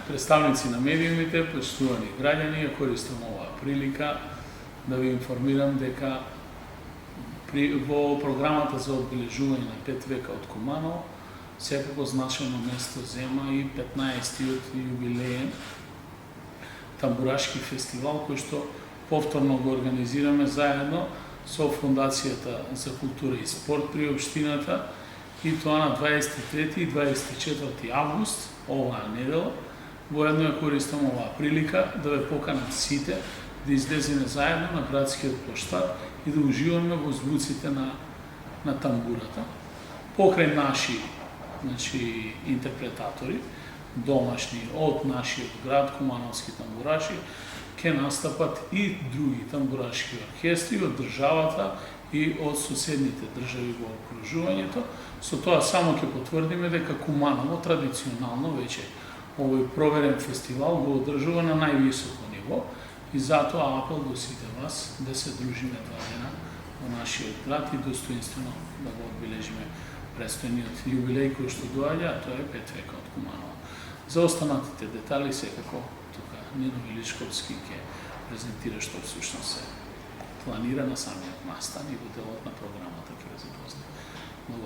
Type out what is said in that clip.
представници на медиумите, почитувани граѓани, ја користам оваа прилика да ви информирам дека во програмата за одбележување на 5 века од Куманово секако значајно место зема и 15-тиот јубилеен тамбурашки фестивал, кој што повторно го организираме заедно со Фондацијата за култура и спорт при општината, и тоа на 23 и 24 август, оваа недела. Воедно ја користам оваа прилика да ве поканам сите да излеземе заедно на градскиот плоштад и да уживаме во звуците на тамбурата. Покрај наши интерпретатори, домашни од нашиот град, кумановски тамбураши, ќе настапат и други тамбурашки оркестри од државата и од соседните држави во окружувањето. Со тоа само ќе потврдиме дека Куманово традиционално веќе овој проверен фестивал го одржува на највисоко ниво и затоа апел до сите вас да се дружиме два дена во нашиот град и достоинствено да го одбележиме престојниот јубилеј кој што доаѓа, а тоа е 5 века од Куманово. За останатите детали секако тука Нино Величковски ќе презентира што всушност се планира на самиот настан и во делот на програмата ќе ве запозна. Благодарам.